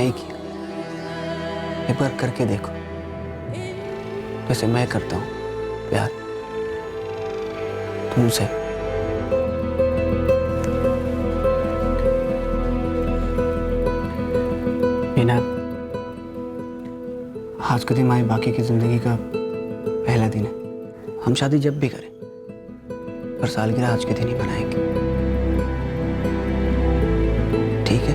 नहीं किया। एक बार करके देखो, जैसे मैं करता हूँ प्यार तुमसे। मीना, आज का दिन हमारी बाकी की जिंदगी का पहला दिन है। हम शादी जब भी करें पर सालगिरह आज के दिन ही बनाएंगे, ठीक है?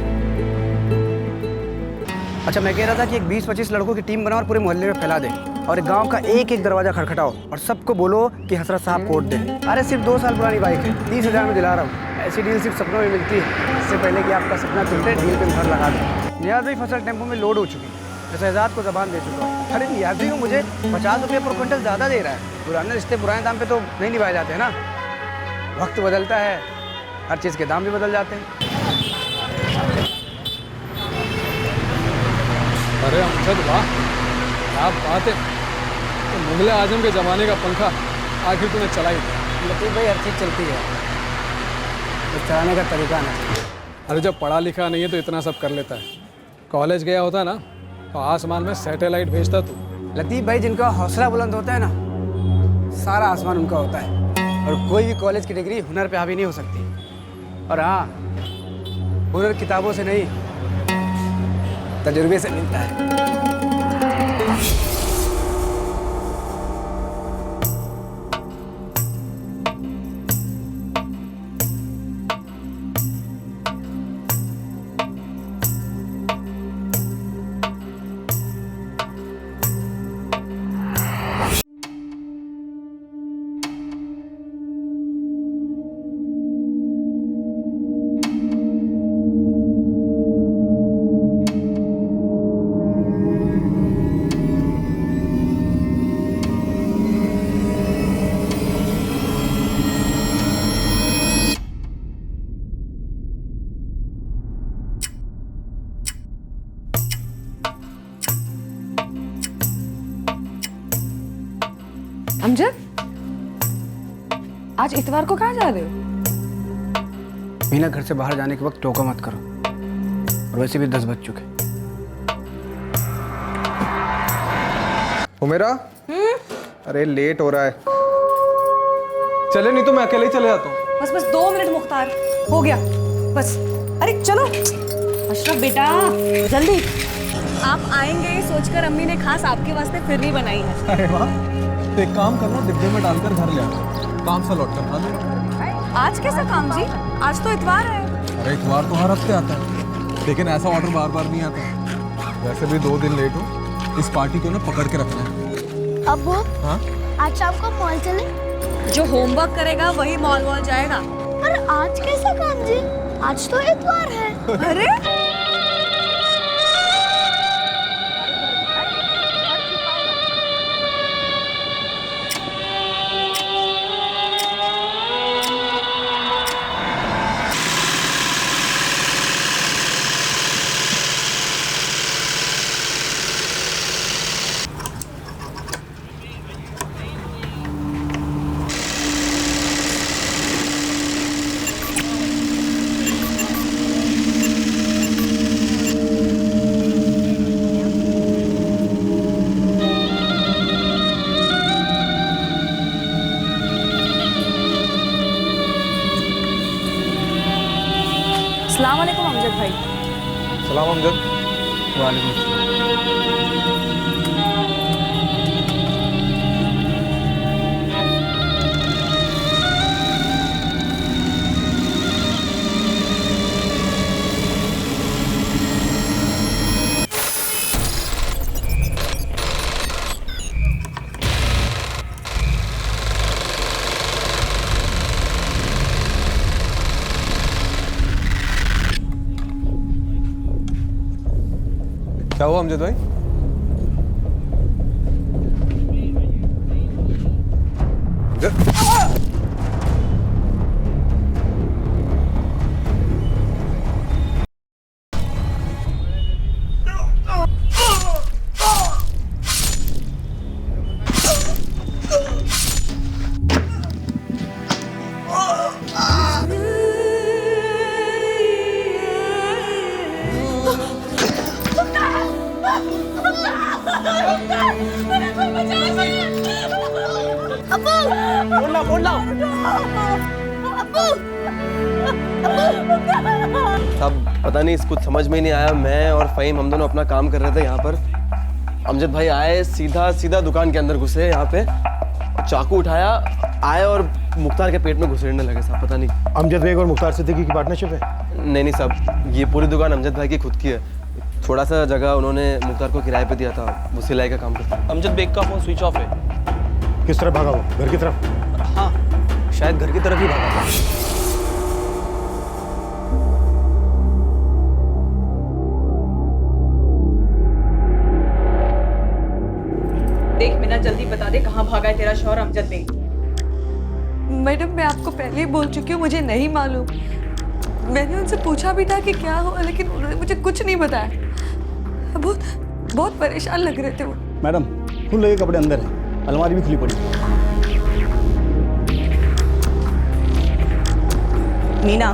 अच्छा, मैं कह रहा था कि एक 20-25 लड़कों की टीम बनाओ और पूरे मोहल्ले में फैला दे, और गांव का एक एक दरवाजा खटखटाओ और सबको बोलो कि हसरत साहब कोट दे। अरे सिर्फ 2 साल पुरानी बाइक है, 30,000 में दिला रहा हूँ। ऐसी डील सिर्फ सपनों में मिलती है। इससे पहले कि आपका सपना टूटे, डील पे मुहर लगा दे। नियाज भाई फसल टेम्पो में लोड हो चुकी है, शहजाद को जबान दे चुका हूँ। अरे नियाज भाई मुझे 50 रुपये पर क्विंटल ज़्यादा दे रहा है। पुराने रिश्ते पुराने दाम पे तो नहीं निभाए जाते हैं ना। वक्त बदलता है, हर चीज़ के दाम भी बदल जाते हैं। अरे अमजद वाह, क्या बात है। तो मुगल आजम के ज़माने का पंखा आखिर तूने चला ही दिया। लतीफ़ भाई, हर चीज़ चलती है, तो चलाने का तरीका नहीं। अरे जब पढ़ा लिखा नहीं है तो इतना सब कर लेता है। कॉलेज गया होता ना तो आसमान में सैटेलाइट भेजता तू। लतीफ़ भाई, जिनका हौसला बुलंद होता है ना, सारा आसमान उनका होता है। और कोई भी कॉलेज की डिग्री हुनर पे हावी नहीं हो सकती। और हाँ, हुनर किताबों से नहीं, तजुर्बे से मिलता है। अमजद, आज इतवार को कहाँ जा रहे हो? मीना, घर से बाहर जाने के वक्त टोका मत करो, और वैसे भी 10 बज चुके। हुमेरा, अरे लेट हो रहा है। चले, नहीं तो मैं अकेले ही चले जाता हूँ। बस 2 मिनट मुख्तार, हो गया बस। अरे चलो अशरफ बेटा, जल्दी। आप आएंगे ये सोचकर अम्मी ने खास आपके वास्ते फिरनी बनाई है। अरे वाह, तो एक काम करना, डिब्बे में डालकर घर ले आओ, काम से लौट कर खा दो। आज कैसा काम जी? आज तो इतवार है। अरे इतवार तो हर हफ्ते आता है, लेकिन ऐसा ऑर्डर बार बार नहीं आता। वैसे भी 2 दिन लेट हो, इस पार्टी को ना पकड़ के रखना है। अब्बू, हाँ, आज शाम को मॉल चले? जो होमवर्क करेगा वही मॉल वॉल जाएगा। पर आज कैसा काम जी? आज तो इतवार है। अरे अस्सलाम वालेकुम अमजद भाई। सलाम अमजद। वालेकुम अस्सलाम। क्या हुआ अमजद भाई? फोन लाओ, फोन लाओ। अब पता नहीं, कुछ समझ में ही नहीं आया। मैं और फ़हीम हम दोनों अपना काम कर रहे थे यहाँ पर। अमजद भाई आए, सीधा सीधा दुकान के अंदर घुसे यहाँ पे, चाकू उठाया, आए और मुख्तार के पेट में घुसेड़ने लगे साहब। पता नहीं। अमजद बेग और मुख्तार सिद्दीकी की पार्टनरशिप है? नहीं साहब, ये पूरी दुकान अमजद भाई की खुद की है। थोड़ा सा जगह उन्होंने मुख्तार को किराए पे दिया था, वो सिलाई का काम करता है। अमजद बेग का फोन स्विच ऑफ है। किस तरफ भागा वो? घर की तरफ? हाँ, शायद घर की तरफ ही भागा था। देख मीना, जल्दी बता दे कहाँ भागा है तेरा शौहर अमजद बेग। मैडम मैं आपको पहले ही बोल चुकी हूँ, मुझे नहीं मालूम। मैंने उनसे पूछा भी था कि क्या हुआ, लेकिन उन्होंने मुझे कुछ नहीं बताया। बहुत बहुत परेशान लग रहे थे वो। मैडम खुले लगे कपड़े अंदर है, अलमारी भी खुली पड़ी। मीना,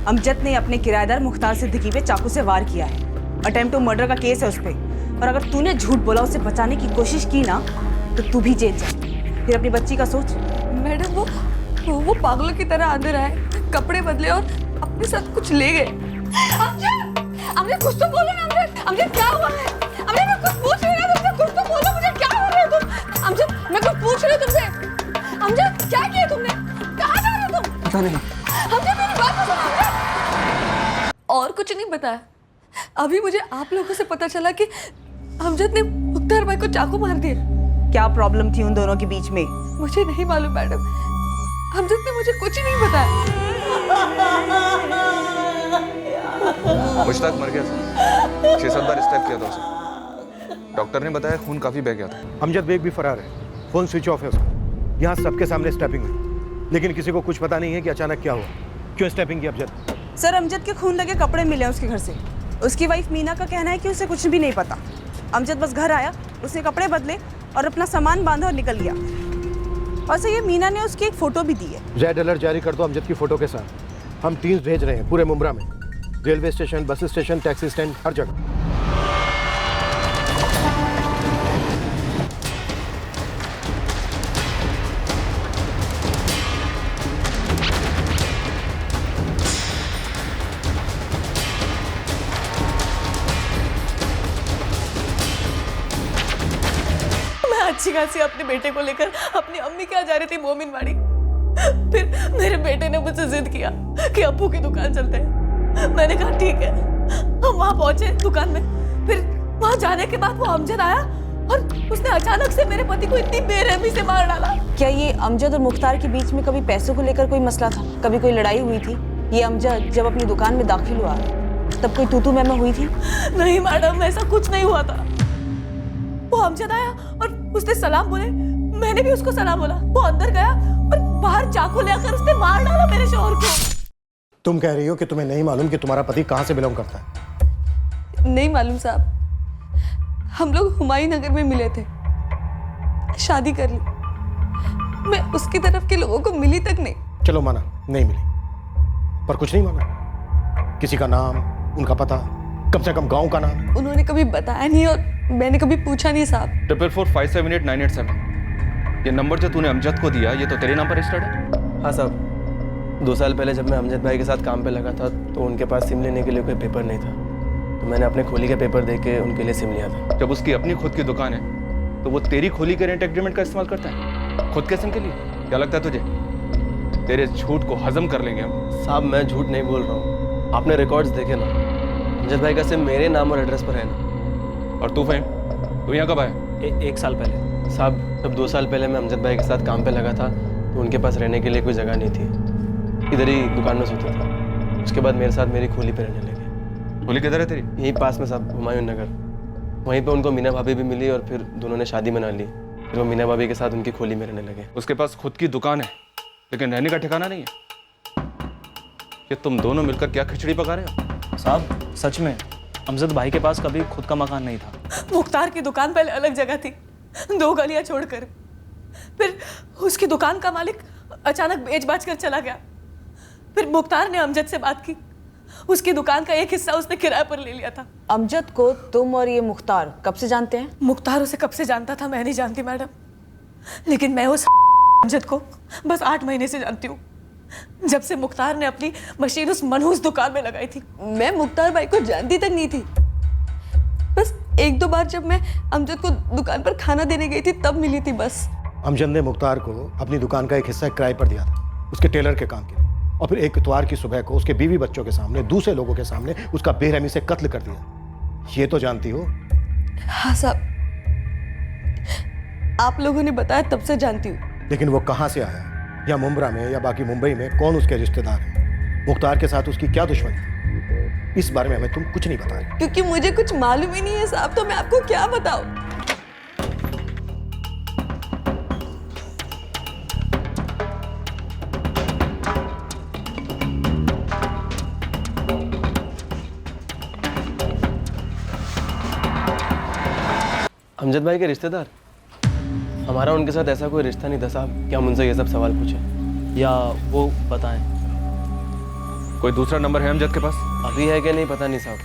अमजद ने अपने किराएदार मुख्तार सिद्दीकी पे चाकू से वार किया है। अटेम्प्ट टू मर्डर का केस है उस पे, और अगर तूने झूठ बोला, उसे बचाने की कोशिश की ना, तो तू भी जेल जा। फिर अपनी बच्ची का सोच। मैडम वो पागलों की तरह अंदर आए, कपड़े बदले और अपने साथ कुछ ले गए। अमजद कुछ तो बोलो ना। अमजद क्या हुआ है? अमजद मैं कुछ पूछ रही हूँ तुमसे, कुछ तो बोलो मुझे, क्या हो रहा है तुम? अमजद मैं कुछ पूछ रही हूँ तुमसे। अमजद क्या किया तुमने? कहाँ जा रहे हो तुम? पता नहीं। अमजद मेरी बात तो सुनो अमजद। और कुछ नहीं बताया। अभी मुझे आप लोगों से पता चला कि अमजद ने मुख्तार भाई को चाकू मार दिया। क्या प्रॉब्लम थी उन दोनों के बीच में? मुझे नहीं मालूम मैडम, अमजद ने मुझे कुछ नहीं बताया। मुश्ताक मर गया था, 6-7 बार स्टेप किया था उसे। डॉक्टर ने बताया खून काफी बह गया था। अमजद बेग भी फरार है, फोन स्विच ऑफ है उसका। यहाँ सबके सामने स्टैपिंग हुई, लेकिन किसी को कुछ पता नहीं है कि अचानक क्या हुआ, क्यों स्टैपिंग की अमजद। सर, अमजद के खून लगे कपड़े मिले उसके घर से। उसकी वाइफ मीना का कहना है कि उसे कुछ भी नहीं पता। अमजद बस घर आया, उसने कपड़े बदले और अपना सामान बांधा और निकल गया। और सर, ये मीना ने उसकी एक फोटो भी दी है। रेड अलर्ट जारी कर दो अमजद की फोटो के साथ। हम टीम्स भेज रहे हैं पूरे मुंब्रा में, railway station, bus station, taxi stand, हर जगह। अच्छी खासी अपने बेटे को लेकर अपनी अम्मी के यहाँ जा रही थी मोमिनवाड़ी। फिर मेरे बेटे ने मुझसे जिद किया कि अब्बू की दुकान चलते हैं। मैंने कहा ठीक है। हम वहाँ पहुंचे दुकान में। फिर वहाँ जाने के बाद वो अमजद आया और उसने अचानक से मेरे पति को इतनी बेरहमी से मार डाला। क्या ये अमजद और मुख्तार के बीच में कभी पैसों को लेकर कोई मसला था? कभी कोई लड़ाई हुई थी? ये अमजद जब अपनी दुकान में दाखिल हुआ तब कोई तू मैं हुई थी? नहीं मैडम, ऐसा कुछ नहीं हुआ था। वो अमजद आया और उसने सलाम बोले, मैंने भी उसको सलाम बोला। वो अंदर गया और बाहर चाकू लेकर उसने मार डाला मेरे शौहर को। तुम कह रही हो कि तुम्हें नहीं मालूम कि तुम्हारा पति कहाँ से बिलोंग करता है? नहीं मालूम साहब, हम लोग हुमायूं नगर में मिले थे, शादी कर ली। मैं उसकी तरफ के लोगों को मिली तक नहीं। चलो माना नहीं मिली, पर कुछ नहीं माना? किसी का नाम, उनका पता, कम से कम गांव का नाम? उन्होंने कभी बताया नहीं और मैंने कभी पूछा नहीं साहब। 444578987 ये नंबर जो तूने अमजद को दिया, ये तो तेरे नाम पर रजिस्टर्ड है? हाँ साहब, 2 साल पहले जब मैं अमजद भाई के साथ काम पे लगा था तो उनके पास सिम लेने के लिए कोई पेपर नहीं था, तो मैंने अपने खोली के पेपर दे के उनके लिए सिम लिया था। जब उसकी अपनी खुद की दुकान है तो वो तेरी खोली के रेंट एग्रीमेंट का इस्तेमाल करता है खुद के सिम के लिए? क्या लगता है तुझे तेरे झूठ को हजम कर लेंगे हम? साहब मैं झूठ नहीं बोल रहा हूँ, आपने रिकॉर्ड्स देखे ना, अमजद भाई का सिम मेरे नाम और एड्रेस पर है ना। और तू फ़हीम, तू यहाँ कब आया? 1 साल पहले साहब। जब 2 साल पहले मैं अमजद भाई के साथ काम पे लगा था तो उनके पास रहने के लिए कोई जगह नहीं थी, इधर ही दुकान में सोता था। उसके बाद मेरे साथ मेरी खोली पे रहने लगे। खोली किधर है तेरी? यहीं पास में साहब, हुमायूं नगर। वहीं पे उनको मीना भाभी भी मिली और फिर दोनों ने शादी मना ली। फिर वो मीना भाभी के साथ उनकी खोली में रहने लगे। उसके पास खुद की दुकान है लेकिन रहने का ठिकाना नहीं है। ये तुम दोनों मिलकर क्या खिचड़ी पका रहे हो? साहब सच में अमजद भाई के पास कभी खुद का मकान नहीं था। मुख्तार की दुकान पहले अलग जगह थी, 2 गलियां छोड़कर। फिर उसकी दुकान का मालिक अचानक बेच बाच कर चला गया। फिर मुख्तार ने अमजद से बात की उसकी दुकान का एक हिस्सा उसने किराए पर ले लिया था। अमजद को तुम और ये मुख्तार कब से जानते हैं? मुख्तार उसे कब से जानता था मैं नहीं जानती मैडम, लेकिन मैं उस अमजद को बस 8 महीने से जानती हूँ, जब से मुख्तार ने अपनी मशीन उस मनहूस दुकान में लगाई थी। मैं मुख्तार भाई को जानती तक नहीं थी। बस 1-2 बार जब मैं अमजद को दुकान पर खाना देने गई थी तब मिली थी बस। अमजद ने मुख्तार को अपनी दुकान का एक हिस्सा किराए पर दिया था उसके टेलर के काम के लिए, और फिर एक इतवार की सुबह को उसके बीवी बच्चों के सामने दूसरे लोगों के सामने उसका बेरहमी से कत्ल कर दिया। ये तो जानती हो? हाँ साहब, आप लोगों ने बताया तब से जानती हूँ। लेकिन वो कहाँ से आया, या मुंब्रा में या बाकी मुंबई में कौन उसके रिश्तेदार हैं, मुख्तार के साथ उसकी क्या दुश्मनी थी, इस बारे में हमें तुम कुछ नहीं बता रहे। क्योंकि मुझे कुछ मालूम ही नहीं है साहब, तो मैं आपको क्या बताऊं। अमजद भाई के रिश्तेदार? हमारा उनके साथ ऐसा कोई रिश्ता नहीं था साहब, क्या हम उनसे ये सब सवाल पूछे? या वो बताएं। कोई दूसरा नंबर है अमजद के पास? अभी है कि नहीं पता नहीं साहब,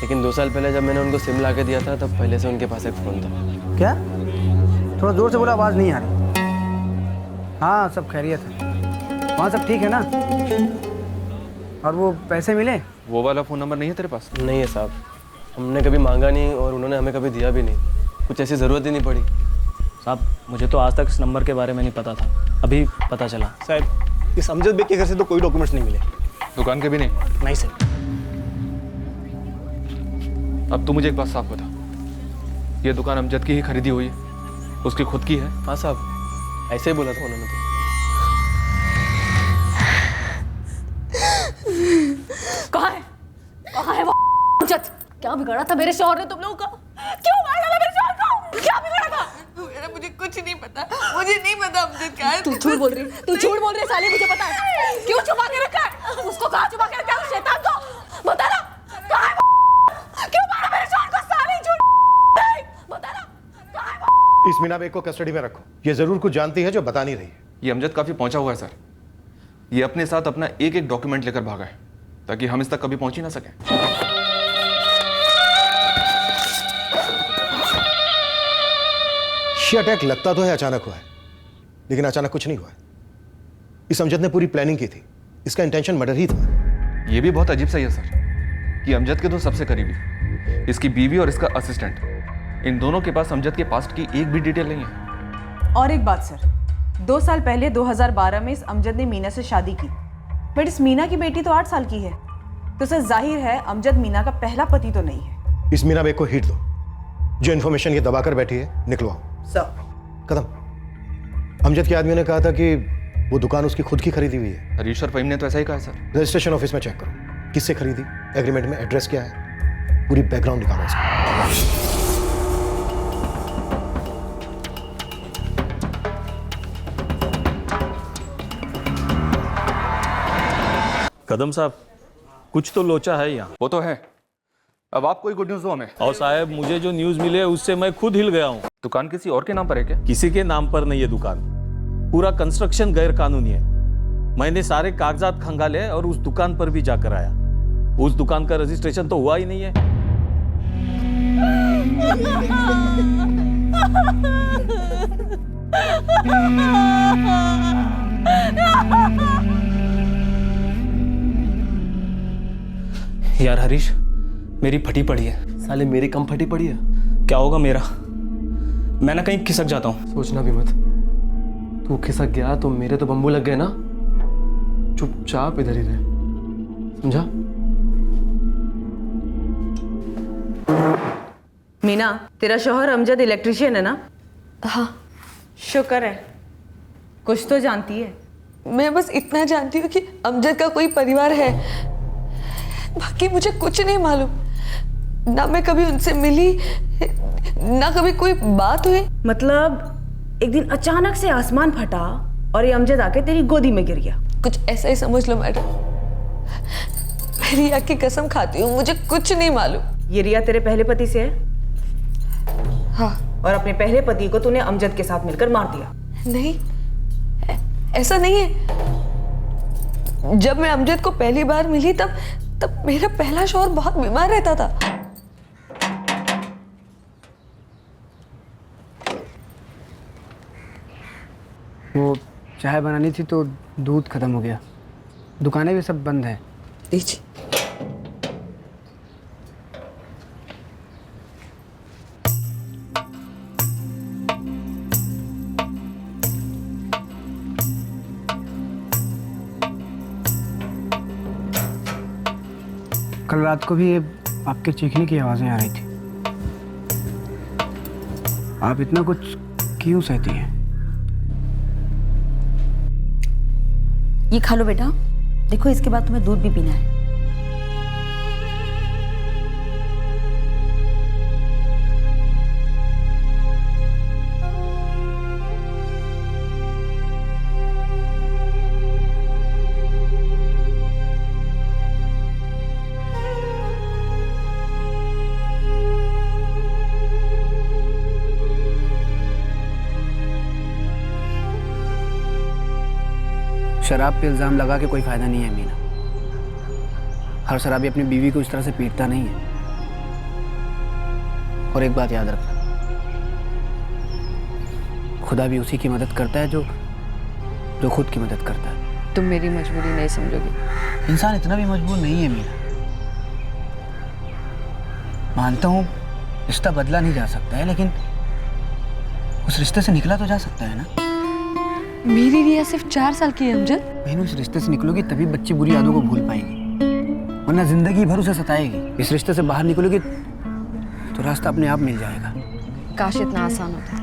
लेकिन 2 साल पहले जब मैंने उनको सिम ला के दिया था तब पहले से उनके पास एक फ़ोन था। क्या? थोड़ा जोर से बोला, आवाज़ नहीं आ रही। हाँ सब खैरियत है, वहाँ सब ठीक है ना? और वो पैसे मिले? वो वाला फ़ोन नंबर नहीं है तेरे पास? नहीं है साहब, हमने कभी मांगा नहीं और उन्होंने हमें कभी दिया भी नहीं, कुछ ऐसी ज़रूरत ही नहीं पड़ी। साहब मुझे तो आज तक इस नंबर के बारे में नहीं पता था, अभी पता चला। साहब इस अमजद बेग के घर से तो कोई डॉक्यूमेंट्स नहीं मिले। दुकान के भी नहीं? नहीं सर। अब तू मुझे एक बात साफ बता, ये दुकान अमजद की ही खरीदी हुई है, उसकी खुद की है? हाँ साहब, ऐसे ही बोला था उन्होंने तो। कहाँ है वो अमजद? क्या बिगाड़ा था मेरे शौहर ने तुम लोगों का? क्यों मार डाला मेरे शौहर को? क्या बिगाड़ा था? मेरा मुझे कुछ नहीं पता, मुझे नहीं पता अमजद क्या है। तू झूठ बोल रही है, तू झूठ बोल रही है साली, मुझे पता है। क्यों छुपा के रखा है? उसको कहाँ छुपा के रखा है? उस शैतान को बता ना, कहाँ है वो? क्यों मारा मेरे शौहर को? साली झूठ बता ना, कहाँ है वो? इस मीना बेग को कस्टडी में रखो, ये जरूर कुछ जानती है जो बता नहीं रही है। ये अमजद काफ़ी पहुंचा हुआ है सर, ये अपने साथ अपना एक डॉक्यूमेंट लेकर भागा है ताकि हम इस तक कभी पहुंच ही ना सकें। ये अटैक लगता तो है अचानक हुआ है, लेकिन अचानक कुछ नहीं हुआ है। इस अमजद ने पूरी प्लानिंग की थी, इसका इंटेंशन मर्डर ही था। ये भी बहुत अजीब सा ही है सर कि अमजद के 2 सबसे करीबी, इसकी बीवी और इसका असिस्टेंट, इन दोनों के पास अमजद के पास्ट की एक भी डिटेल नहीं है। और एक बात सर, 2 साल पहले 2012 में इस अमजद ने मीना से शादी की, बट इस मीना की बेटी तो 8 साल की है, तो सर जाहिर है अमजद मीना का पहला पति तो नहीं है। इस मीना बेग को हिट दो, जो इन्फॉर्मेशन ये दबाकर बैठी है निकलवाओ। सर कदम, अमजद के आदमियों ने कहा था कि वो दुकान उसकी खुद की खरीदी हुई है। हरीश और फहीम ने तो ऐसा ही कहा सर। रजिस्ट्रेशन ऑफिस में चेक करो, किससे खरीदी, एग्रीमेंट में एड्रेस क्या है, पूरी बैकग्राउंड निकालो इसका। कदम साहब कुछ तो लोचा है यहाँ। वो तो है, अब आप कोई गुड न्यूज़ दो हमें। और साहब मुझे जो न्यूज़ मिले उससे मैं खुद हिल गया हूँ। दुकान किसी और के नाम पर है क्या? किसी के नाम पर नहीं है दुकान, पूरा कंस्ट्रक्शन गैर कानूनी है। मैंने सारे कागजात खंगाले और उस दुकान पर भी जाकर आया, उस दुकान का रजिस्ट्रेशन तो हुआ ही नहीं है। यार हरीश, मेरी फटी पड़ी है। साले मेरी कम फटी पड़ी है? क्या होगा मेरा? मैं ना कहीं खिसक जाता हूँ। सोचना भी मत, तू खिसक गया तो मेरे तो बम्बू लग गए ना। चुपचाप इधर ही रहे, समझा? मीना, तेरा शौहर अमजद इलेक्ट्रिशियन है ना? हाँ। शुक्र है, कुछ तो जानती है। मैं बस इतना जानती हूँ कि अमजद का कोई परिवार है, बाकी मुझे कुछ नहीं मालूम। ना मैं कभी उनसे मिली, ना कभी कोई बात हुई। मतलब एक दिन अचानक से आसमान फटा और ये अमजद आके तेरी गोदी में गिर गया। कुछ ऐसा ही समझ लो मैडम, मैं रिया की कसम खाती हूँ, मुझे कुछ नहीं मालूम। ये रिया तेरे पहले पति से है? हाँ। और अपने पहले पति को तूने अमजद के साथ मिलकर मार दिया? नहीं, ऐसा नहीं है। जब मैं अमजद को पहली बार मिली तब तब मेरा पहला शौहर बहुत बीमार रहता था। वो चाय बनानी थी तो दूध खत्म हो गया, दुकानें भी सब बंद है। लीजिए। कल रात को भी ये आपके चीखने की आवाज़ें आ रही थी। आप इतना कुछ क्यों सहती हैं? ये खा लो बेटा, देखो इसके बाद तुम्हें दूध भी पीना है। शराब पे इल्ज़ाम लगा के कोई फ़ायदा नहीं है मीना। हर शराबी अपनी बीवी को इस तरह से पीटता नहीं है। और एक बात याद रखना, खुदा भी उसी की मदद करता है जो खुद की मदद करता है। तुम मेरी मजबूरी नहीं समझोगे। इंसान इतना भी मजबूर नहीं है मीना। मानता हूँ रिश्ता बदला नहीं जा सकता है, लेकिन उस रिश्ते से निकला तो जा सकता है ना। मेरी रिया सिर्फ 4 साल की है अमजद। बहन, उस रिश्ते से निकलोगी तभी बच्ची बुरी यादों को भूल पाएगी, वरना जिंदगी भर उसे सताएगी। इस रिश्ते से बाहर निकलोगी तो रास्ता अपने आप मिल जाएगा। काश इतना आसान होता।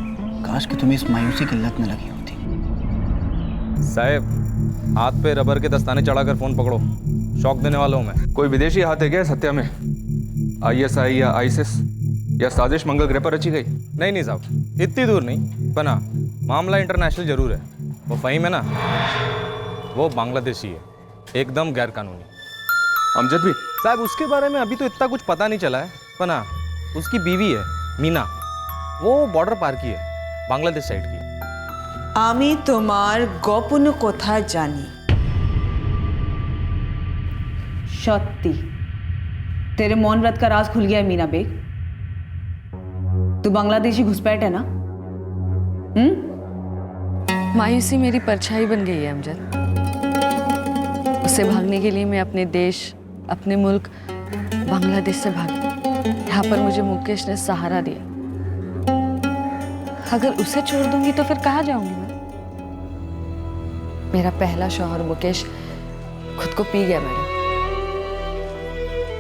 काश कि तुम्हें इस मायूसी की लत न लगी होती। साहब, हाथ पे रबर के दस्ताने चढ़ाकर फोन पकड़ो, शौक देने वाला हूँ मैं। कोई विदेशी हाथ है क्या इस हत्या में? ISI या ISIS या साजिश मंगल ग्रह पर रची गई? नहीं साहब, इतनी दूर नहीं, पर हाँ मामला इंटरनेशनल जरूर है। वो फ़हीम है ना, वो बांग्लादेशी है, एकदम गैर कानूनी। अमजद भी साहब, उसके बारे में अभी तो इतना कुछ पता नहीं चला है, पर ना उसकी बीवी है मीना, वो बॉर्डर पार की है, बांग्लादेश साइड की। आमी तुम्हार गोपन कोथा जानी सत्ती, तेरे मौन व्रत का राज खुल गया है मीना बेग। तू बांग्लादेशी घुसपैठ है ना? मायूसी मेरी परछाई बन गई है अमजद। उससे भागने के लिए मैं अपने देश, अपने मुल्क बांग्लादेश से भागी। यहाँ पर मुझे मुकेश ने सहारा दिया। अगर उसे छोड़ दूंगी तो फिर कहाँ जाऊंगी मैं? मेरा पहला शौहर मुकेश खुद को पी गया मैडम।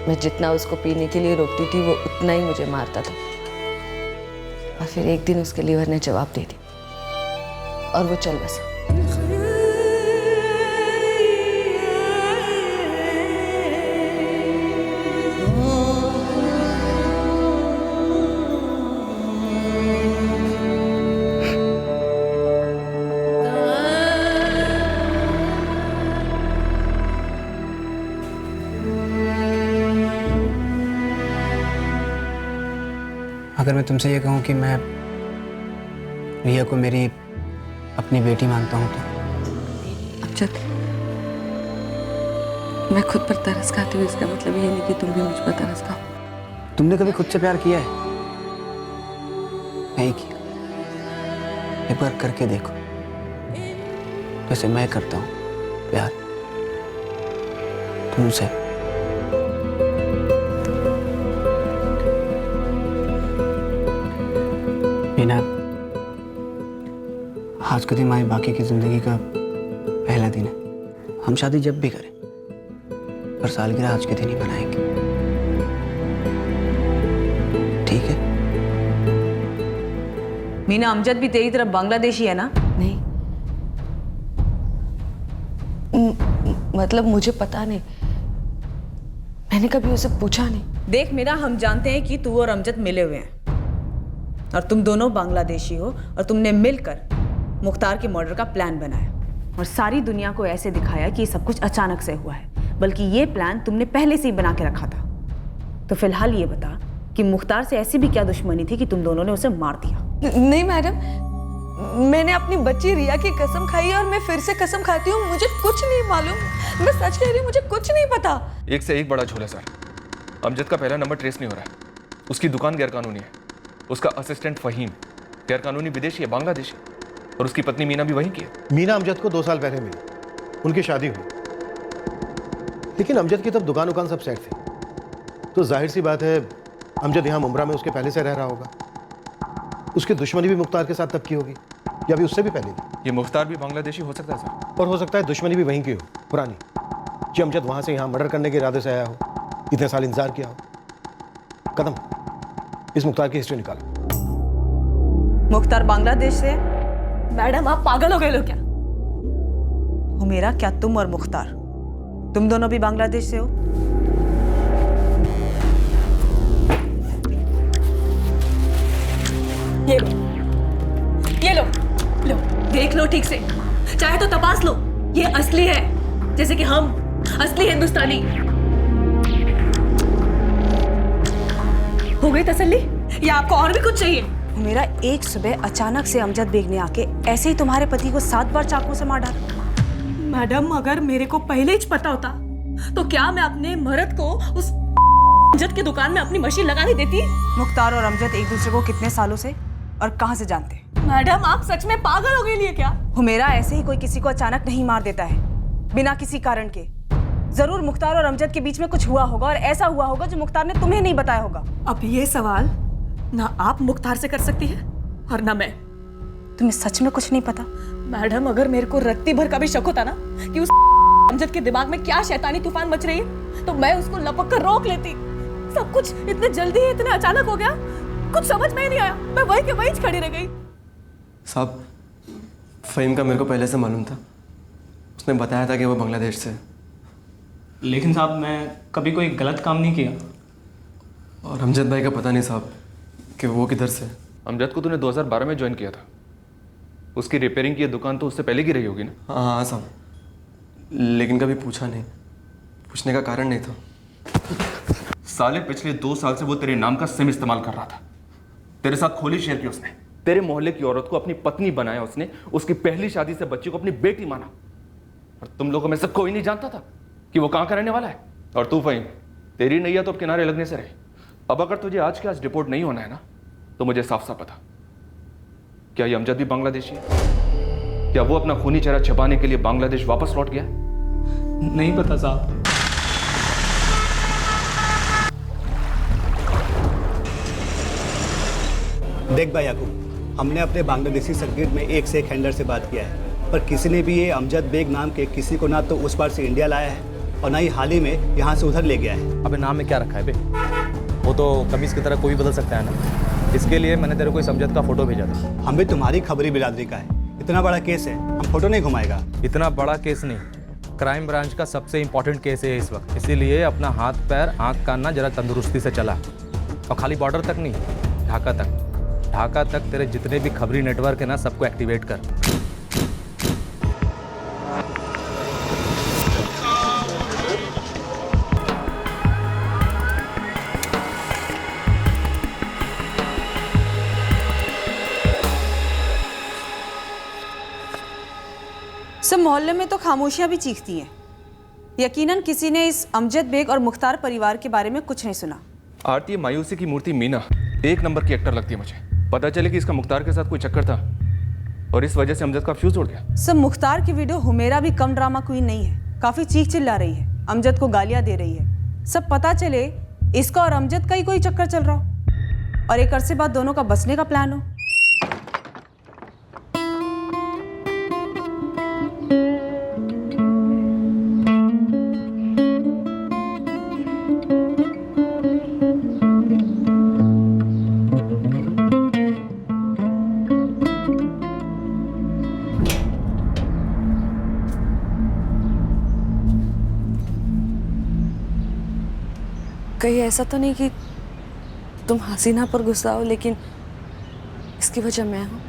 मैं जितना उसको पीने के लिए रोकती थी वो उतना ही मुझे मारता था। और फिर एक दिन उसके लीवर ने जवाब दे दिया और वो चल बसा। अगर मैं तुमसे ये कहूँ कि मैं रिया को मेरी अपनी बेटी मानता हूँ तो? अमजद, मैं खुद पर तरस खाती हूँ, इसका मतलब ये नहीं कि तुम भी मुझ पर तरस खाओ। तुमने कभी खुद से प्यार किया है? नहीं किया। एक बार करके देखो, जैसे मैं करता हूँ प्यार तुमसे। मीना, आज का दिन हमारी बाकी की जिंदगी का पहला दिन है। हम शादी जब भी करें पर सालगिरह आज के दिन ही मनाएंगे, ठीक है? मीना, अमजद भी तेरी तरफ बांग्लादेशी है ना? नहीं, मतलब मुझे पता नहीं, मैंने कभी उसे पूछा नहीं। देख मीना, हम जानते हैं कि तू और अमजद मिले हुए हैं और तुम दोनों बांग्लादेशी हो और तुमने मिलकर मुख्तार के मर्डर का प्लान बनाया और सारी दुनिया को ऐसे दिखाया कि सब कुछ अचानक से हुआ है, बल्कि ये प्लान तुमने पहले से ही बना के रखा था। तो फिलहाल ये बता कि मुख्तार से ऐसी भी क्या दुश्मनी थी कि तुम दोनों ने उसे मार दिया? नहीं मैडम, मैंने अपनी बच्ची रिया की कसम खाई और मैं फिर से कसम खाती हूँ, मुझे कुछ नहीं मालूम। मैं सच कह रही हूँ, मुझे कुछ नहीं पता। एक से एक बड़ा झोल है सर। अमजद का पहला नंबर ट्रेस नहीं हो रहा है। उसकी दुकान गैरकानूनी है। उसका असिस्टेंट फहीम गैरकानूनी विदेशी है, बांग्लादेशी, और उसकी पत्नी मीना भी वहीं की है। मीना अमजद को 2 साल पहले मिली, उनकी शादी हुई, लेकिन अमजद की तब दुकान सब सेट थी, तो जाहिर सी बात है अमजद यहाँ मुमरा में उसके पहले से रह रहा होगा। उसकी दुश्मनी भी मुख्तार के साथ तब की होगी, या भी उससे भी पहले की। ये मुख्तार भी बांग्लादेशी हो सकता है सर। और हो सकता है दुश्मनी भी वहीं की हो, पुरानी, कि अमजद वहां से यहाँ मर्डर करने के इरादे से आया हो, इतने साल इंतजार किया हो। कदम, इस मुख्तार की हिस्ट्री निकालो। मुख्तार बांग्लादेश से? मैडम आप पागल हो गए लो क्या? हुमेरा, क्या तुम और मुख्तार, तुम दोनों भी बांग्लादेश से हो? ये लो, लो देख लो ठीक से, चाहे तो तपास लो, ये असली है, जैसे कि हम असली हिंदुस्तानी। हो गई तसल्ली या आपको और भी कुछ चाहिए? मेरा एक सुबह अचानक से अमजद बेग ने आके ऐसे ही तुम्हारे पति को 7 बार चाकू से मार डाला। मैडम अगर मेरे को पहले ही पता होता तो क्या मैं अपने मर्द को उस अमजद की दुकान में अपनी मशीन लगाने देती? मुख्तार और अमजद एक दूसरे को कितने सालों से और कहां से जानते हैं? मैडम आप सच में पागल हो गई लिए क्या? हुमेरा, ऐसे ही कोई किसी को अचानक नहीं मार देता है बिना किसी कारण के। जरूर मुख्तार और अमजद के बीच में कुछ हुआ होगा, और ऐसा हुआ होगा जो मुख्तार ने तुम्हें नहीं बताया होगा। अब ये सवाल ना आप मुख्तार से कर सकती है और ना मैं। तुम्हें सच में कुछ नहीं पता? मैडम अगर मेरे को रत्ती भर का भी शक होता ना कि उस अमजद के दिमाग में क्या शैतानी तूफान मच रही है, तो मैं उसको लपक कर रोक लेती। सब कुछ इतने जल्दी इतने अचानक हो गया, कुछ समझ में ही नहीं आया। मैं वहीं के वहीं खड़ी रह गई। साहब, फहीम का मेरे को पहले से मालूम था। उसने बताया था कि वो बांग्लादेश से। लेकिन साहब मैं कभी कोई गलत काम नहीं किया। और अमजद भाई का पता नहीं साहब कि वो किधर से। अमजद को तूने 2012 में ज्वाइन किया था। उसकी रिपेयरिंग की दुकान तो उससे पहले की रही होगी ना? हाँ साहब, लेकिन कभी पूछा नहीं। पूछने का कारण नहीं था। साले पिछले 2 साल से वो तेरे नाम का सिम इस्तेमाल कर रहा था। तेरे साथ खोली शेयर की उसने। तेरे मोहल्ले की औरत को अपनी पत्नी बनाया उसने। उसकी पहली शादी से बच्ची को अपनी बेटी माना। और तुम लोगों में से कोई नहीं जानता था कि वो कहां का रहने वाला है। और तू फहीम, तेरी नैया तो अब किनारे लगने से रही। अब अगर तुझे आज के आज डिपोर्ट नहीं होना है ना, तो मुझे साफ साफ पता, क्या ये अमजद भी बांग्लादेशी है? क्या वो अपना खूनी चेहरा छिपाने के लिए बांग्लादेश वापस लौट गया? नहीं पता साहब। देख भाई याकूब, हमने अपने बांग्लादेशी सर्किट में एक से एक हैंडलर से बात किया है, पर किसी ने भी ये अमजद बेग नाम के किसी को ना तो उस पार से इंडिया लाया है और ना ही हाल ही में यहाँ से उधर ले गया है। अबे नाम में क्या रखा है बे? वो तो कमीज की तरह कोई भी बदल सकता है ना। इसके लिए मैंने तेरे को इस अमजद का फोटो भेजा था। हमें तुम्हारी खबरी बिरादरी का है, इतना बड़ा केस है, हम फोटो नहीं घुमाएगा। इतना बड़ा केस नहीं, क्राइम ब्रांच का सबसे इंपॉर्टेंट केस है इस वक्त। इसीलिए अपना हाथ पैर आँख कान ना जरा तंदुरुस्ती से चला। और खाली बॉर्डर तक नहीं, ढाका तक। ढाका तक तेरे जितने भी खबरी नेटवर्क है ना, सबको एक्टिवेट कर। सब मोहल्ले में तो खामोशियां भी चीखती हैं। यकीनन किसी ने इस अमजद बेग और मुख्तार परिवार के बारे में कुछ नहीं सुना। आरती, मायूसी की मूर्ति मीना एक नंबर की एक्टर लगती है मुझे। पता चले कि इसका मुख्तार के साथ कोई चक्कर था और इस वजह से अमजद का फ्यूज उड़ गया। सब मुख्तार की वीडियो हुमेरा भी कम ड्रामा क्वीन नहीं है। काफी चीख चिल्ला रही है, अमजद को गालियां दे रही है। सब पता चले इसका और अमजद का ही कोई चक्कर चल रहा हो और एक अरसे बाद दोनों का बसने का प्लान हो। कहीं ऐसा तो नहीं कि तुम हसीना पर गुस्सा हो, लेकिन इसकी वजह मैं हूं।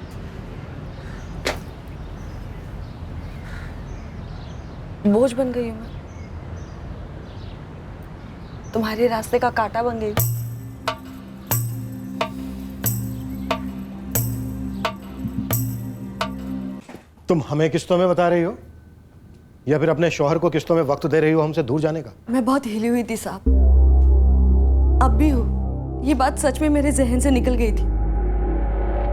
बोझ बन गई हूं मैं, तुम्हारे रास्ते का कांटा बन गई। तुम हमें किस्तों में बता रही हो या फिर अपने शौहर को किस्तों में वक्त दे रही हो हमसे दूर जाने का? मैं बहुत हिली हुई थी साहब, अब भी हूँ। ये बात सच में मेरे जहन से निकल गई थी।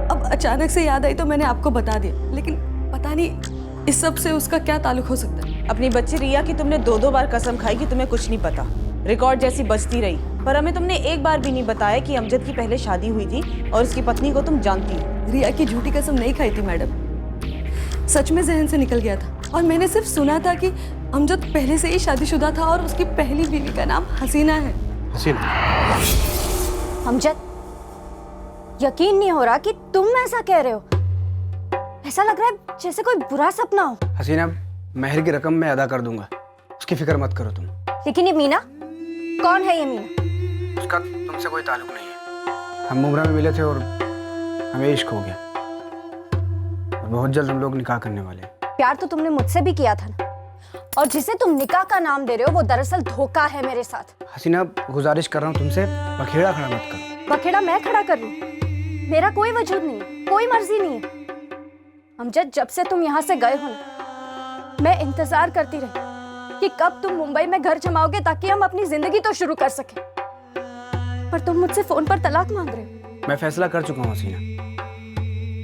अब अचानक से याद आई तो मैंने आपको बता दिया, लेकिन पता नहीं इस सब से उसका क्या ताल्लुक हो सकता है। अपनी बच्ची रिया की तुमने 2-2 बार कसम खाई कि तुम्हें कुछ नहीं पता, रिकॉर्ड जैसी बजती रही, पर हमें तुमने एक बार भी नहीं बताया कि अमजद की पहले शादी हुई थी और उसकी पत्नी को तुम जानती हो। रिया की झूठी कसम नहीं खाई थी मैडम, सच में जहन से निकल गया था। और मैंने सिर्फ सुना था कि अमजद पहले से ही शादीशुदा था और उसकी पहली बीवी का नाम हसीना है। हसीना? अमजद, यकीन नहीं हो रहा कि तुम ऐसा कह रहे हो। ऐसा लग रहा है जैसे कोई बुरा सपना हो। हसीना, महर की रकम मैं अदा कर दूंगा, उसकी फिक्र मत करो तुम। लेकिन ये मीना, कौन है ये मीना? उसका तुमसे कोई ताल्लुक नहीं है। हम मुमरा में मिले थे और हमें इश्क हो गया और बहुत जल्द हम लोग निकाह करने वाले हैं। प्यार तो तुमने मुझसे भी किया था ना, और जिसे तुम निकाह का नाम दे रहे हो वो दरअसल धोखा है मेरे साथ। हसीना, गुजारिश कर रहा हूँ तुमसे, बखेड़ा खड़ा मत करो। बखेड़ा मैं खड़ा कर लूं? मेरा कोई वजूद नहीं है, कोई मर्जी नहीं है। अमजद, जब से तुम यहाँ से गए हो ना, मैं इंतजार करती रही कि कब तुम मुंबई में घर जमाओगे ताकि हम अपनी जिंदगी तो शुरू कर सकें। पर तुम मुझसे फोन पर तलाक मांग रहे हो। मैं फैसला कर चुका हूँ हसीना,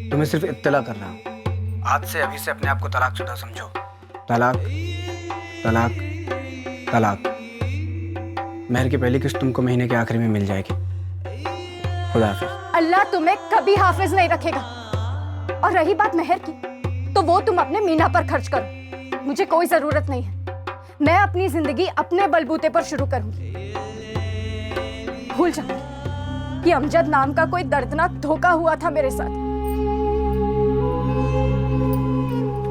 तुम्हें सिर्फ इत्तला कर रहा हूँ। आज से अभी से अपने आप को तलाकशुदा समझो। तलाक, तलाक, तलाक। महर की पहली किस्त तुमको महीने के आखिर में मिल जाएगी। खुदा हाफिज। अल्लाह तुम्हें कभी हाफिज नहीं रखेगा। और रही बात महर की, तो वो तुम अपने मीना पर खर्च करो, मुझे कोई जरूरत नहीं है। मैं अपनी जिंदगी अपने बलबूते पर शुरू करूंगी। भूल जाओ कि अमजद नाम का कोई दर्दनाक धोखा हुआ था मेरे साथ।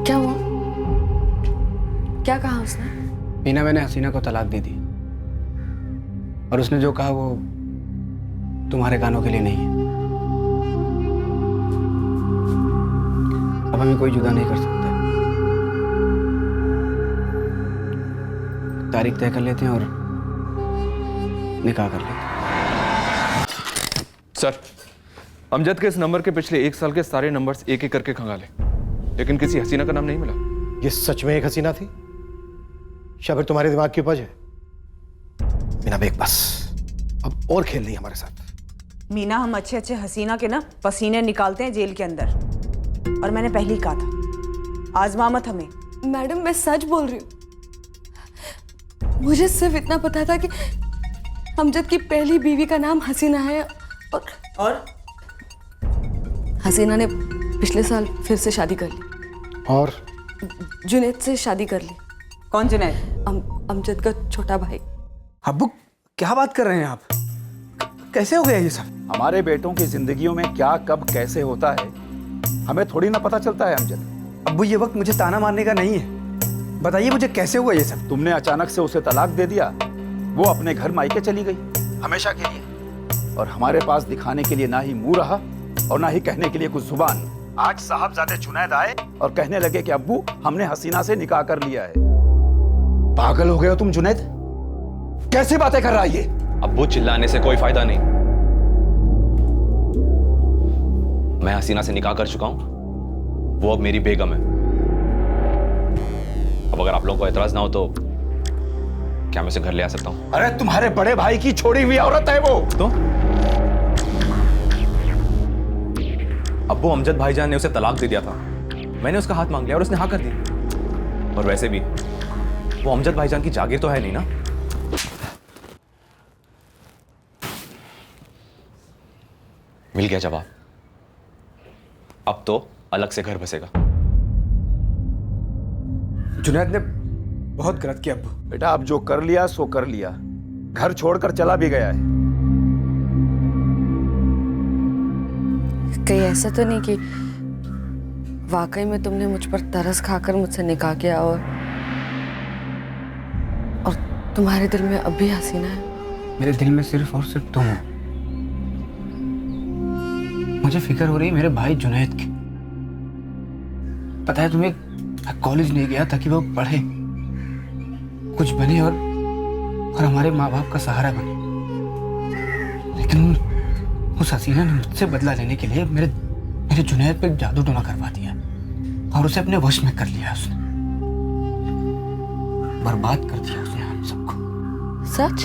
क्या हुआ? क्या कहा उसने? मीना, मैंने हसीना को तलाक दे दी और उसने जो कहा वो तुम्हारे कानों के लिए नहीं है। अब हमें कोई जुदा नहीं कर सकता। तारीख तय कर लेते हैं और निकाह कर लेते हैं। सर, अमजद के इस नंबर के पिछले 1 साल के सारे नंबर्स एक एक करके खंगाले, लेकिन किसी हसीना का नाम नहीं मिला। ये सच में एक हसीना थी या फिर तुम्हारे दिमाग की उपज है? मीना बेग, बस अब और खेल नहीं हमारे साथ। मीना, हम अच्छे अच्छे हसीना के ना पसीने निकालते हैं जेल के अंदर, और मैंने पहले ही कहा था, आजमा मत हमें। मैडम, मैं सच बोल रही हूँ। मुझे सिर्फ इतना पता था कि अमजद की पहली बीवी का नाम हसीना है और हसीना ने पिछले साल फिर से शादी कर ली और जुनैद से शादी कर ली। कौन जुनैद? अमजद का छोटा भाई। अब्बू, क्या बात कर रहे हैं आप? कैसे हो गया ये सब? हमारे बेटों की जिंदगियों में क्या कब कैसे होता है हमें थोड़ी ना पता चलता है अमजद। अब्बू, ये वक्त मुझे ताना मारने का नहीं है, बताइए मुझे कैसे हुआ ये सब? तुमने अचानक से उसे तलाक दे दिया, वो अपने घर मायके चली गई हमेशा के लिए, और हमारे पास दिखाने के लिए ना ही मुंह रहा और ना ही कहने के लिए कुछ जुबान। आज साहबजादे जुनैद आए और कहने लगे कि अब्बू, हमने हसीना से निकाह कर लिया है। पागल हो गए हो तुम जुनैद? कैसी बातें कर रहा है ये? अब्बू, चिल्लाने से कोई फायदा नहीं। मैं हसीना से निकाह कर चुका हूं, वो अब मेरी बेगम है। अब अगर आप लोगों को एतराज ना हो तो क्या मैं उसे घर ले आ सकता हूं? अरे तुम्हारे बड़े भाई की छोड़ी हुई औरत है वो। तो अब्बू, अमजद भाईजान ने उसे तलाक दे दिया था, मैंने उसका हाथ मांग लिया और उसने हाँ कर दी। और वैसे भी वो अमजद भाईजान की जागीर तो है नहीं ना। मिल गया जवाब, अब तो अलग से घर बसेगा। जुनैद ने बहुत गलत किया अब्बू। बेटा, अब जो कर लिया सो कर लिया, घर छोड़कर चला भी गया है। कहीं ऐसा तो नहीं कि वाकई में तुमने मुझ पर तरस खाकर मुझसे निकाह किया और तुम्हारे दिल में अब भी हसीना है? मेरे दिल में सिर्फ और सिर्फ तुम हो। मुझे फिक्र हो रही है मेरे भाई जुनैद की। पता है तुम्हें, कॉलेज नहीं गया ताकि वो पढ़े, कुछ बने और हमारे माँ बाप का सहारा बने, लेकिन उस हसीना ने मुझसे बदला लेने के लिए मेरे जुनैद पे जादू टोना करवा दिया और उसे अपने वश में कर लिया उसने। बर्बाद कर दिया उसने हम सबको। सच?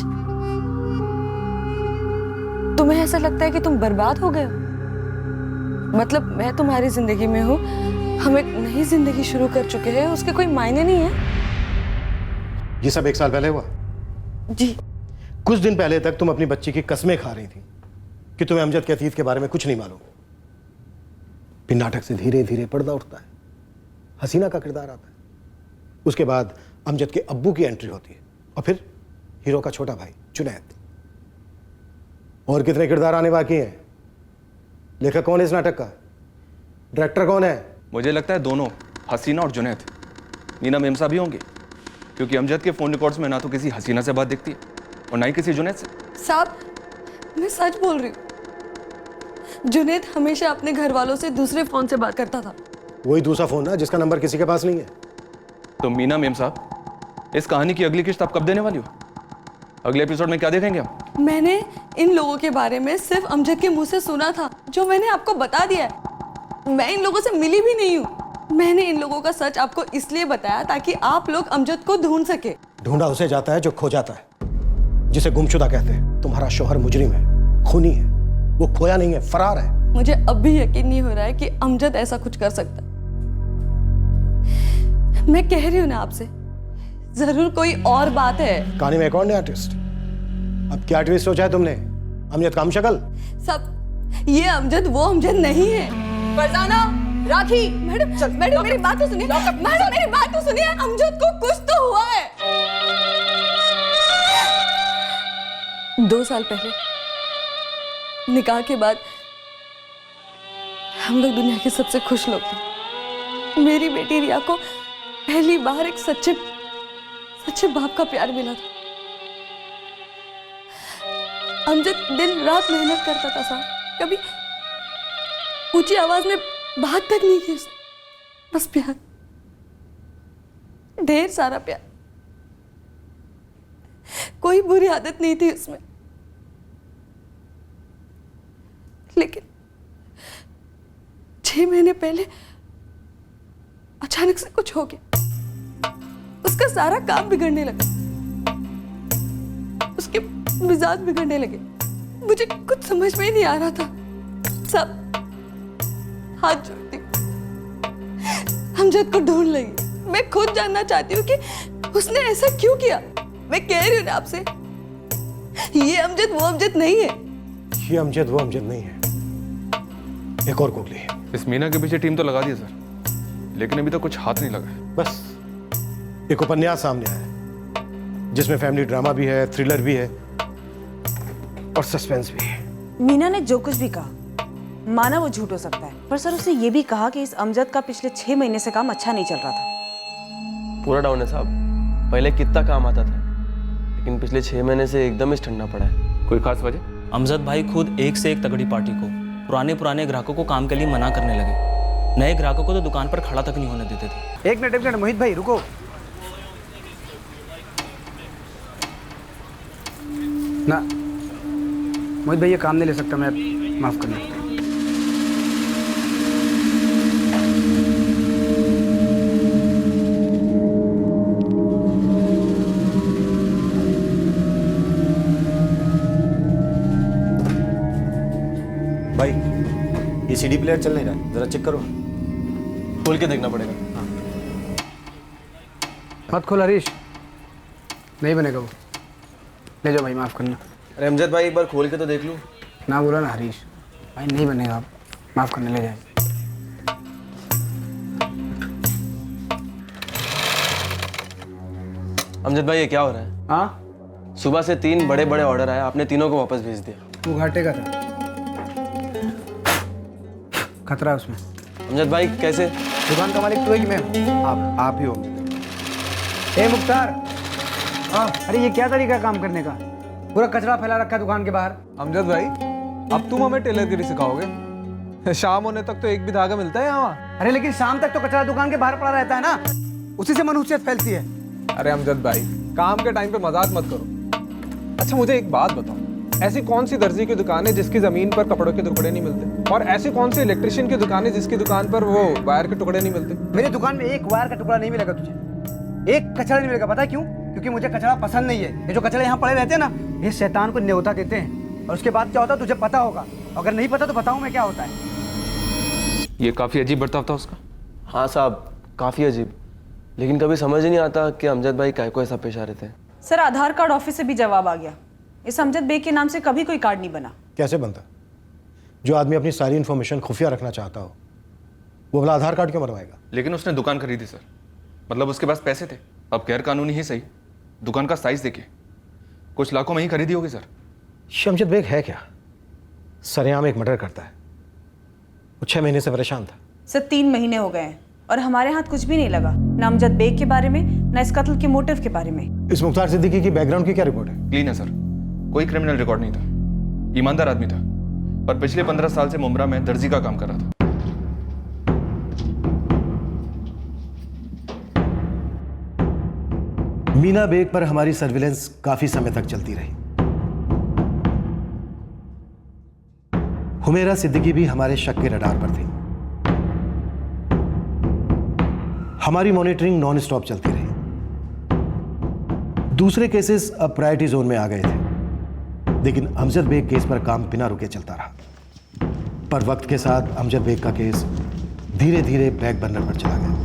तुम्हें ऐसा लगता है कि तुम बर्बाद हो गए हो? मतलब मैं तुम्हारी जिंदगी में हूँ, हम एक नई जिंदगी शुरू कर चुके हैं, उसके कोई मायने नहीं है। ये सब 1 साल पहले हुआ? जी। कुछ दिन पहले तक तुम अपनी बच्ची की कसमें खा रही थी कि तुम्हें अमजद के अतीत के बारे में कुछ नहीं मालूम। फिर नाटक से धीरे धीरे पर्दा उठता है, हसीना का किरदार आता है, उसके बाद अमजद के अब्बू की एंट्री होती है, और फिर हीरो का छोटा भाई जुनैद। और कितने किरदार आने बाकी हैं? लेखक कौन है इस नाटक का? डायरेक्टर कौन है? मुझे लगता है दोनों, हसीना और जुनैद। मीना मेमसा भी होंगे, क्योंकि अमजद के फोन रिकॉर्ड्स में ना तो किसी हसीना से बात दिखती है और ना ही किसी जुनैद से। साहब, मैं सच बोल रही हूँ। जुनैद हमेशा अपने घर वालों से दूसरे फोन से बात करता था। वही दूसरा फोन ना जिसका नंबर किसी के पास नहीं है। तो मीना मेमसा, इस कहानी की अगली किस्त आप कब देने वाली हो? अगले एपिसोड में क्या देखेंगे हम? मैंने इन लोगों के बारे में सिर्फ अमजद के मुंह से सुना था, जो मैंने आपको बता दिया है। मैं इन लोगों से मिली भी नहीं हूँ। मैंने इन लोगों का सच आपको इसलिए बताया ताकि आप लोग अमजद को ढूंढ सके। ढूंढा उसे जाता है जो खो जाता है, जिसे गुमशुदा कहते हैं। तुम्हारा शौहर मुजरिम है, खूनी है, वो खोया नहीं है, फरार है। मुझे अब भी यकीन नहीं हो रहा है कि अमजद ऐसा कुछ कर सकता। मैं कह रही हूँ ना आपसे, जरूर कोई और बात है। कहानी में एक और नया ट्विस्ट। अब क्या ट्विस्ट सोचा है तुमने? अमजद का हमशक्ल? सब ये अमजद वो अमजद नहीं है। फरजाना, राखी, मैडम मेरी बात तो सुनिए। मैडम मेरी बात तो सुनिए। अमजद को कुछ तो हुआ है। 2 साल पहले निकाह के बाद हम लोग दुनिया के सबसे खुश लोग थे। मेरी बेटी रिया को पहली बार एक सच्चे बाप का प्यार मिला था। अमजद दिन रात मेहनत करता था साहब, कभी ऊंची आवाज में बात तक नहीं की उसने। बस प्यार, ढेर सारा प्यार, कोई बुरी आदत नहीं थी उसमें। लेकिन 6 महीने पहले अचानक से कुछ हो गया। उसका सारा काम बिगड़ने लगा, उसके मिजाज बिगड़ने लगे। मुझे कुछ समझ में ही नहीं आ रहा था। सब हाथ जोड़ती हूँ, अमजद को ढूंढ लेंगे। मैं खुद जानना चाहती हूँ कि उसने ऐसा क्यों किया। मैं कह रही हूँ ना आपसे, ये अमजद वो अमजद नहीं है। ये अमजद वो अमजद नहीं है। एक और गोगली। इस मीना के पीछे टीम तो लगा दी है सर, लेकिन अभी तक कुछ हाथ नहीं लगा है। बस एक उपन्यास सामने आया है जिसमें फैमिली ड्रामा भी है, थ्रिलर भी है और सस्पेंस भी है। मीना ने जो कुछ भी कहा, माना वो झूठ हो सकता है, पर सर उसने ये भी कहा कि इस अमजद का पिछले 6 महीने से काम अच्छा नहीं चल रहा था। पूरा डाउन है साहब। पहले कितना काम आता था, लेकिन पिछले 6 महीने से एकदम ही ठंडा पड़ा है। कोई खास वजह? अमजद भाई खुद एक से एक तगड़ी पार्टी को, पुराने ग्राहकों को काम के लिए मना करने लगे। नए ग्राहकों को तो दुकान पर खड़ा तक नहीं होने देते थे। एक मिनट मोहित भाई रुको। ना मोहित भाई ये काम नहीं ले सकता मैं, माफ करना। भाई ये सीडी प्लेयर चल नहीं रहा, जरा चेक करो। खोल के देखना पड़ेगा। हाँ। मत खोल हरीश, नहीं बनेगा वो। ले जाओ भाई, माफ करना। अरे अमजद भाई एक बार खोल के तो देख लूं। ना बोला ना हरीश भाई, नहीं बनेगा, माफ करने। ले जाए। अमजद भाई ये क्या हो रहा है? हाँ, सुबह से 3 बड़े बड़े ऑर्डर आए, आपने तीनों को वापस भेज दिया। तू घाटे का था, खतरा है उसमें। अमजद भाई कैसे? दुकान का मालिक तू है कि मैं? आप ही हो। ए मुख्तार, अरे ये क्या तरीका है काम करने का? पूरा कचरा फैला रखा है दुकान के बाहर। अमजद भाई, अब तुम हमें टेलरगिरी सिखाओगे? शाम होने तक तो एक भी धागा मिलता है यहाँ। अरे लेकिन शाम तक तो कचरा दुकान के बाहर पड़ा रहता है ना, उसी से मनुष्यत फैलती है। अरे अमजद भाई, काम के टाइम पे मजाक मत करो। अच्छा मुझे एक बात बताओ, ऐसी कौन सी दर्जी की दुकान है जिसकी जमीन पर कपड़ों के टुकड़े नहीं मिलते? और ऐसी कौन सी इलेक्ट्रिशियन की दुकान है जिसकी दुकान पर वो वायर के टुकड़े नहीं मिलते? मेरी दुकान में एक वायर का टुकड़ा नहीं मिलेगा तुझे, एक कचरा नहीं मिलेगा। पता है क्यों? क्योंकि मुझे कचरा पसंद नहीं है। ये जो कचरे यहाँ पड़े रहते हैं ना, ये शैतान को न्योता देते हैं। और उसके बाद क्या होता है तुझे पता होगा। अगर नहीं पता तो बताऊँ मैं क्या होता है। ये काफ़ी अजीब बर्ताव था उसका। हाँ साहब, काफ़ी अजीब। लेकिन कभी समझ ही नहीं आता कि अमजद भाई काय को ऐसा पेश आ रहे थे। सर आधार कार्ड ऑफिस से भी जवाब आ गया। इस अमजद बेग के नाम से कभी कोई कार्ड नहीं बना। कैसे बनता? जो आदमी अपनी सारी इन्फॉर्मेशन खुफिया रखना चाहता हो वो वाला आधार कार्ड क्यों बनवाएगा? लेकिन उसने दुकान खरीदी सर, मतलब उसके पास पैसे थे। अब गैर कानूनी ही सही, दुकान का साइज देखिए, कुछ लाखों में ही खरीदी होगी सर। अमजद बेग है क्या? सरेआम एक मर्डर करता है। वो 6 महीने से परेशान था। सर 3 महीने हो गए हैं और हमारे हाथ कुछ भी नहीं लगा, ना अमजद बेग के बारे में, ना इस कत्ल के मोटिव के बारे में। इस मुख्तार सिद्दीकी की बैकग्राउंड की क्या रिपोर्ट है? क्लीन है सर, कोई क्रिमिनल रिकॉर्ड नहीं था, ईमानदार आदमी था और पिछले 15 साल से मुंब्रा में दर्जी का काम कर रहा था। मीना बेग पर हमारी सर्विलेंस काफी समय तक चलती रही। हुमेरा सिद्दीकी भी हमारे शक के रडार पर थी। हमारी मॉनिटरिंग नॉन स्टॉप चलती रही। दूसरे केसेस अब प्रायोरिटी जोन में आ गए थे, लेकिन अमजद बेग केस पर काम बिना रुके चलता रहा। पर वक्त के साथ अमजद बेग का केस धीरे धीरे बैक बर्नर पर चला गया।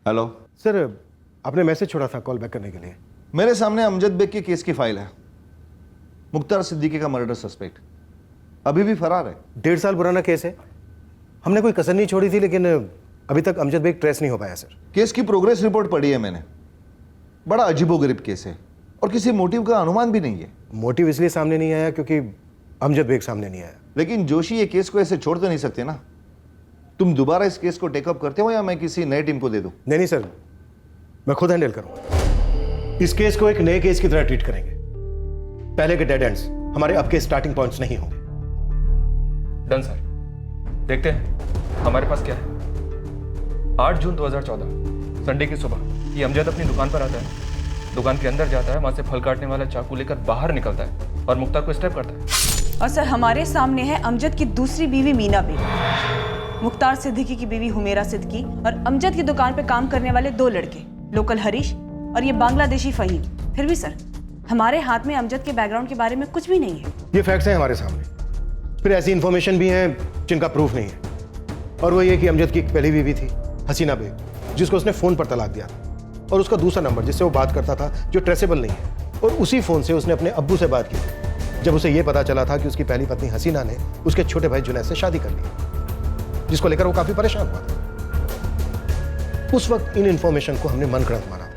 हेलो सर, आपने मैसेज छोड़ा था कॉल बैक करने के लिए। मेरे सामने अमजद बेग के केस की फाइल है। मुख्तार सिद्दीकी का मर्डर सस्पेक्ट अभी भी फरार है। 1.5 साल पुराना केस है। हमने कोई कसर नहीं छोड़ी थी, लेकिन अभी तक अमजद बेग ट्रेस नहीं हो पाया सर। केस की प्रोग्रेस रिपोर्ट पढ़ी है मैंने। बड़ा अजीबोगरीब केस है और किसी मोटिव का अनुमान भी नहीं है। मोटिव इसलिए सामने नहीं आया क्योंकि अमजद बेग सामने नहीं आया। लेकिन जोशी, ये केस को ऐसे छोड़ तो नहीं सकते ना। तुम दोबारा इस केस को टेकअप करते हो या मैं किसी नए टीम को दे दूं? नहीं सर, मैं खुद हैंडल करूंगा। इस केस को एक नए केस की तरह ट्रीट करेंगे। पहले के डेड एंड्स हमारे अब के स्टार्टिंग पॉइंट्स नहीं होंगे। डन सर, देखते हैं हमारे पास क्या है। 8 जून 2014 संडे की सुबह ये अमजद अपनी दुकान पर आता है, दुकान के अंदर जाता है, वहां से फल काटने वाला चाकू लेकर बाहर निकलता है और मुख्तार को स्टेप करता है। और सर हमारे सामने है अमजद की दूसरी बीवी मीना बेग, मुख्तार सिद्दीकी की बीवी हुमेरा सिद्दीकी और अमजद की दुकान पे काम करने वाले 2 लड़के, लोकल हरीश और ये बांग्लादेशी फहीम। फिर भी सर हमारे हाथ में अमजद के बैकग्राउंड के बारे में कुछ भी नहीं है। ये फैक्ट्स हैं हमारे सामने। फिर ऐसी इंफॉर्मेशन भी हैं जिनका प्रूफ नहीं है। और वो ये कि अमजद की एक पहली बीवी थी हसीना बेग, जिसको उसने फ़ोन पर तलाक दिया था, और उसका दूसरा नंबर जिससे वो बात करता था जो ट्रेसेबल नहीं है। और उसी फ़ोन से उसने अपने अब्बू से बात की जब उसे ये पता चला था कि उसकी पहली पत्नी हसीना ने उसके छोटे भाई जुनैद से शादी कर ली, जिसको लेकर वो काफ़ी परेशान हुआ था। उस वक्त इन इंफॉर्मेशन को हमने मनगढ़ंत माना था।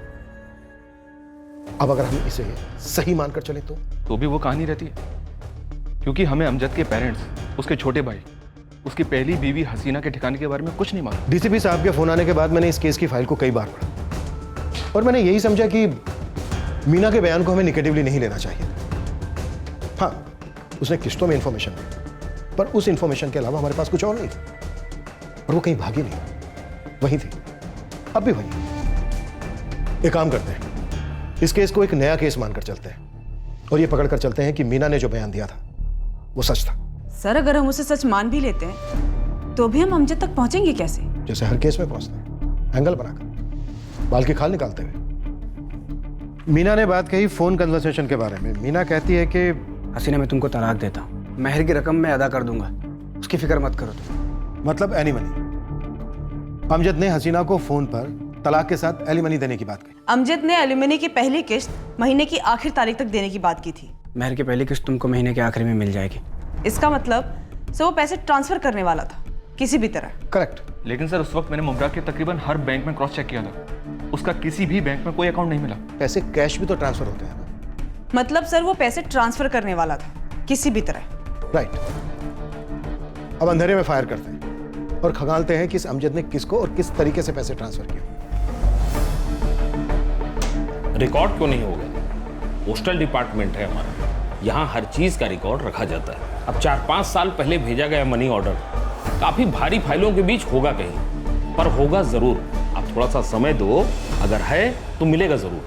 अब अगर हम इसे सही मानकर चले तो भी वो कहानी रहती है, क्योंकि हमें अमजद के पेरेंट्स, उसके छोटे भाई, उसकी पहली बीवी हसीना के ठिकाने के बारे में कुछ नहीं मालूम। डीसीपी साहब के फोन आने के बाद मैंने इस केस की फाइल को कई बार पढ़ा और मैंने यही समझा कि मीना के बयान को हमें निगेटिवली नहीं लेना चाहिए। हाँ, उसने किश्तों में इंफॉर्मेशन दी, पर उस इंफॉर्मेशन के अलावा हमारे पास कुछ और नहीं था। और वो कहीं भागी नहीं, वहीं थी, अब भी वहीं। एक काम करते हैं, इस केस को एक नया केस मानकर चलते हैं और ये पकड़कर चलते हैं कि मीना ने जो बयान दिया था वो सच था। सर अगर हम उसे सच मान भी लेते हैं तो भी हम अमजद तक पहुंचेंगे कैसे? जैसे हर केस में पहुंचते हैं, एंगल बनाकर, बाल की खाल निकालते हुए। मीना ने बात कही फोन कन्वर्सेशन के बारे में। मीना कहती है कि हसीना मैं तुमको तलाक देता हूँ, मेहर की रकम मैं अदा कर दूंगा, उसकी फिक्र मत करो तुम। मतलब एलिमनी। अमजद ने हसीना को फोन पर तलाक के साथ एलिमनी देने की बात कही। अमजद ने एलिमनी की पहली किस्त महीने की आखिरी तारीख तक देने की बात की थी। मेहर की पहली किस्त तुमको महीने के आखिरी में मिल जाएगी। इसका मतलब सर वो पैसे ट्रांसफर करने वाला था किसी भी तरह। करेक्ट। लेकिन सर उस वक्त मैंने मुंब्रा के तकरीबन हर बैंक में क्रॉस चेक किया था, उसका किसी भी बैंक में कोई अकाउंट नहीं मिला। पैसे कैश भी तो ट्रांसफर होते हैं ना। मतलब सर वो पैसे ट्रांसफर करने वाला था किसी भी तरह। राइट। अब अंधेरे में फायर करते हैं और खंगालते हैं कि इस अमजद ने किसको और किस तरीके से पैसे ट्रांसफर किए। रिकॉर्ड क्यों नहीं होगा? पोस्टल डिपार्टमेंट है हमारा, यहाँ हर चीज का रिकॉर्ड रखा जाता है। अब 4-5 साल पहले भेजा गया मनी ऑर्डर काफी भारी फाइलों के बीच होगा कहीं, पर होगा जरूर। आप थोड़ा सा समय दो, अगर है तो मिलेगा जरूर।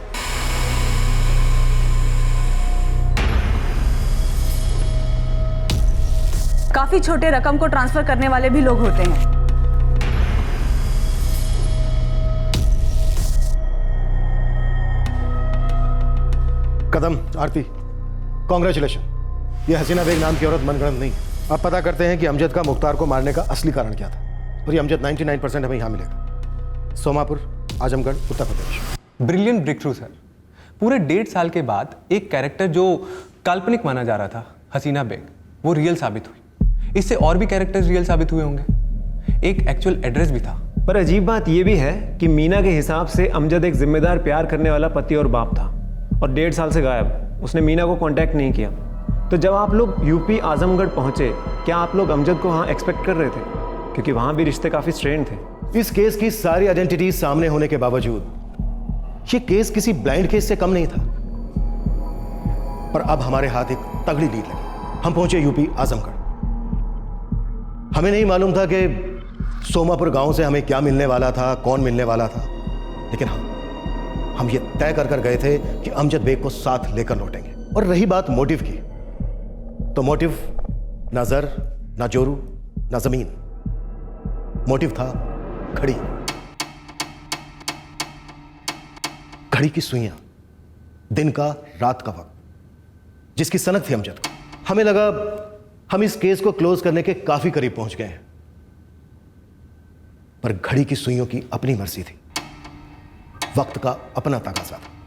काफी छोटे रकम को ट्रांसफर करने वाले भी लोग होते हैं। कदम, आरती, कॉन्ग्रेचुलेशन। ये हसीना बेग नाम की औरत मनगढ़ंत नहीं है। अब पता करते हैं कि अमजद का मुख्तार को मारने का असली कारण क्या था। और ये अमजद 99% हमें यहाँ मिलेगा। Somapur, Azamgarh, Uttar Pradesh. Brilliant breakthrough sir. पूरे 1.5 साल के बाद एक कैरेक्टर जो काल्पनिक माना जा रहा था, हसीना बेग, वो रियल साबित हुई। इससे और भी कैरेक्टर्स रियल साबित हुए होंगे। एक एक्चुअल एड्रेस भी था। पर अजीब बात यह भी है कि मीना के हिसाब से अमजद एक जिम्मेदार, प्यार करने वाला पति और बाप था और 1.5 साल से गायब। उसने मीना को कांटेक्ट नहीं किया। तो जब आप लोग यूपी आजमगढ़ पहुंचे, क्या आप लोग अमजद को वहां एक्सपेक्ट कर रहे थे? क्योंकि वहां भी रिश्ते काफी स्ट्रेन थे। इस केस की सारी आइडेंटिटीज सामने होने के बावजूद ये केस किसी ब्लाइंड केस से कम नहीं था। पर अब हमारे हाथ एक तगड़ी लीड लगी। हम पहुंचे यूपी आजमगढ़। हमें नहीं मालूम था कि सोमापुर गांव से हमें क्या मिलने वाला था, कौन मिलने वाला था। लेकिन हाँ, हम ये तय कर गए थे कि अमजद बेग को साथ लेकर लौटेंगे। और रही बात मोटिव की, तो मोटिव ना जर, ना जोरू, ना जमीन। मोटिव था घड़ी। घड़ी की सुइयां, दिन का, रात का वक्त, जिसकी सनक थी अमजद को। हमें लगा हम इस केस को क्लोज करने के काफी करीब पहुंच गए हैं। पर घड़ी की सुइयों की अपनी मर्जी थी, वक्त का अपना तकाजा था।